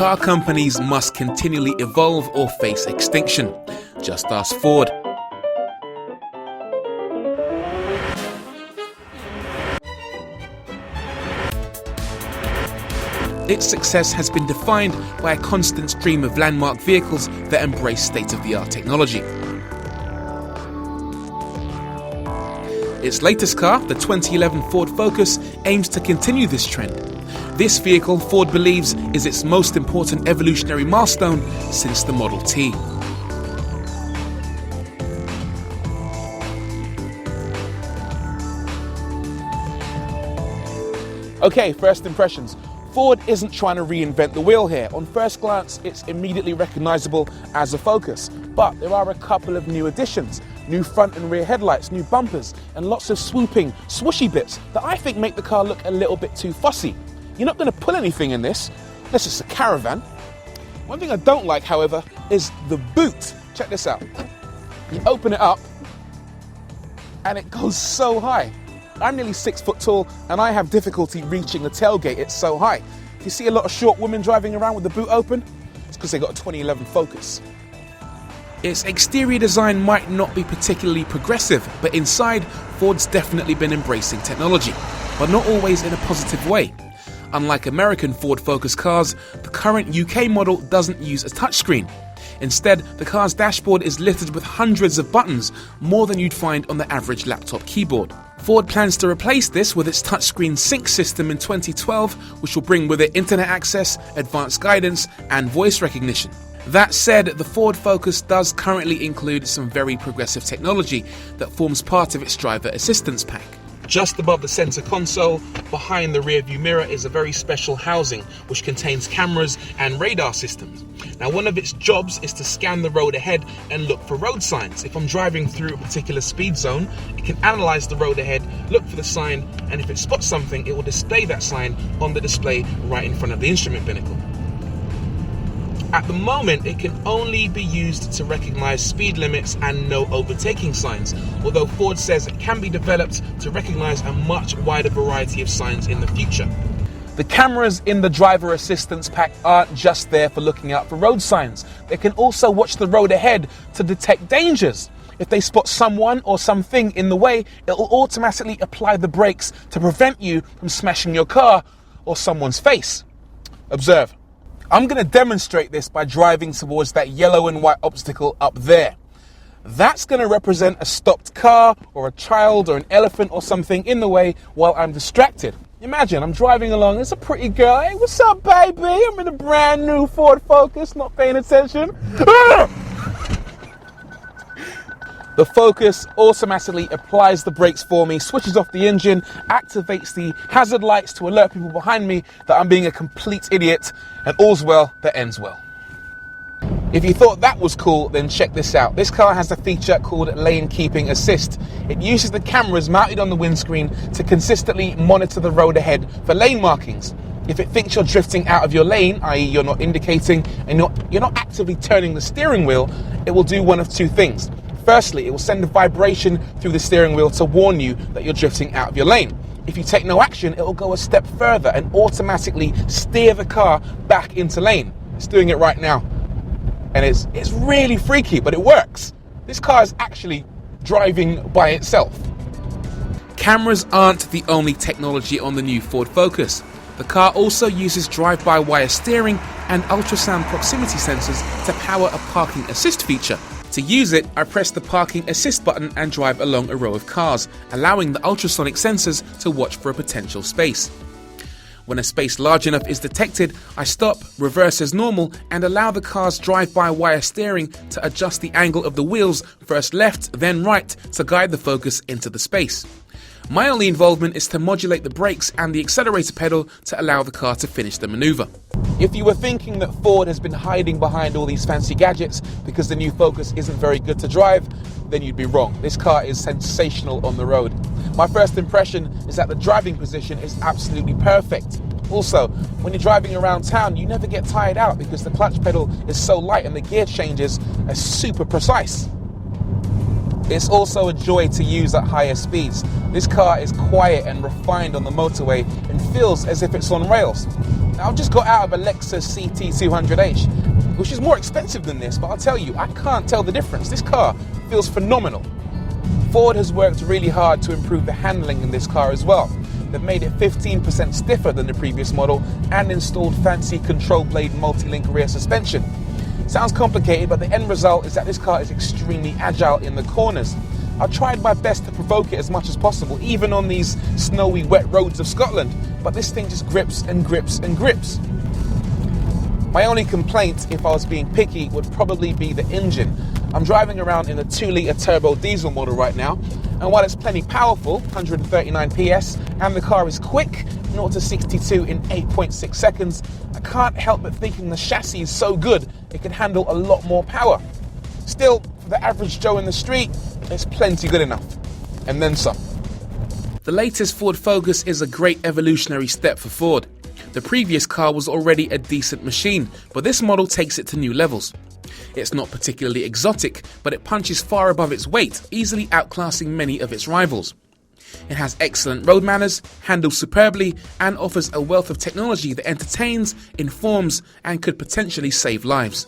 Car companies must continually evolve or face extinction. Just ask Ford. Its success has been defined by a constant stream of landmark vehicles that embrace state-of-the-art technology. Its latest car, the 2011 Ford Focus, aims to continue this trend. This vehicle, Ford believes, is its most important evolutionary milestone since the Model T. Okay, first impressions. Ford isn't trying to reinvent the wheel here. On first glance, it's immediately recognizable as a Focus. But there are a couple of new additions. New front and rear headlights, new bumpers, and lots of swooping, swooshy bits that I think make the car look a little bit too fussy. You're not going to pull anything in this. This is a Caravan. One thing I don't like, however, is the boot. Check this out. You open it up, and it goes so high. I'm nearly 6 foot tall, and I have difficulty reaching the tailgate. It's so high. If you see a lot of short women driving around with the boot open, it's because they got a 2011 Focus. Its exterior design might not be particularly progressive, but inside, Ford's definitely been embracing technology, but not always in a positive way. Unlike American Ford Focus cars, the current UK model doesn't use a touchscreen. Instead, the car's dashboard is littered with hundreds of buttons, more than you'd find on the average laptop keyboard. Ford plans to replace this with its touchscreen sync system in 2012, which will bring with it internet access, advanced guidance, and voice recognition. That said, the Ford Focus does currently include some very progressive technology that forms part of its driver assistance pack. Just above the center console, behind the rearview mirror, is a very special housing which contains cameras and radar systems. Now, one of its jobs is to scan the road ahead and look for road signs. If I'm driving through a particular speed zone, it can analyze the road ahead, look for the sign, and if it spots something, it will display that sign on the display right in front of the instrument binnacle. At the moment, it can only be used to recognize speed limits and no overtaking signs, although Ford says it can be developed to recognize a much wider variety of signs in the future. The cameras in the driver assistance pack aren't just there for looking out for road signs. They can also watch the road ahead to detect dangers. If they spot someone or something in the way, it will automatically apply the brakes to prevent you from smashing your car or someone's face. Observe. I'm going to demonstrate this by driving towards that yellow and white obstacle up there. That's going to represent a stopped car or a child or an elephant or something in the way while I'm distracted. Imagine I'm driving along, there's a pretty girl. Hey, what's up, baby? I'm in a brand new Ford Focus, not paying attention. The Focus automatically applies the brakes for me, switches off the engine, activates the hazard lights to alert people behind me that I'm being a complete idiot, and all's well that ends well. If you thought that was cool, then check this out. This car has a feature called Lane Keeping Assist. It uses the cameras mounted on the windscreen to consistently monitor the road ahead for lane markings. If it thinks you're drifting out of your lane, i.e. you're not indicating and you're not actively turning the steering wheel, it will do one of two things. Firstly, it will send a vibration through the steering wheel to warn you that you're drifting out of your lane. If you take no action, it will go a step further and automatically steer the car back into lane. It's doing it right now. And it's really freaky, but it works. This car is actually driving by itself. Cameras aren't the only technology on the new Ford Focus. The car also uses drive-by-wire steering and ultrasound proximity sensors to power a parking assist feature. To use it, I press the parking assist button and drive along a row of cars, allowing the ultrasonic sensors to watch for a potential space. When a space large enough is detected, I stop, reverse as normal, and allow the car's drive-by-wire steering to adjust the angle of the wheels, first left, then right, to guide the Focus into the space. My only involvement is to modulate the brakes and the accelerator pedal to allow the car to finish the maneuver. If you were thinking that Ford has been hiding behind all these fancy gadgets because the new Focus isn't very good to drive, then you'd be wrong. This car is sensational on the road. My first impression is that the driving position is absolutely perfect. Also, when you're driving around town, you never get tired out because the clutch pedal is so light and the gear changes are super precise. It's also a joy to use at higher speeds. This car is quiet and refined on the motorway and feels as if it's on rails. Now, I've just got out of a Lexus CT200H, which is more expensive than this, but I'll tell you, I can't tell the difference. This car feels phenomenal. Ford has worked really hard to improve the handling in this car as well. They've made it 15% stiffer than the previous model and installed fancy control blade multi-link rear suspension. Sounds complicated, but the end result is that this car is extremely agile in the corners. I tried my best to provoke it as much as possible, even on these snowy, wet roads of Scotland, but this thing just grips and grips and grips. My only complaint, if I was being picky, would probably be the engine. I'm driving around in a 2-litre turbo diesel model right now, and while it's plenty powerful, 139 PS, and the car is quick, 0 to 62 in 8.6 seconds, I can't help but thinking the chassis is so good it can handle a lot more power. Still, for the average Joe in the street, it's plenty good enough. And then some. The latest Ford Focus is a great evolutionary step for Ford. The previous car was already a decent machine, but this model takes it to new levels. It's not particularly exotic, but it punches far above its weight, easily outclassing many of its rivals. It has excellent road manners, handles superbly, and offers a wealth of technology that entertains, informs, and could potentially save lives.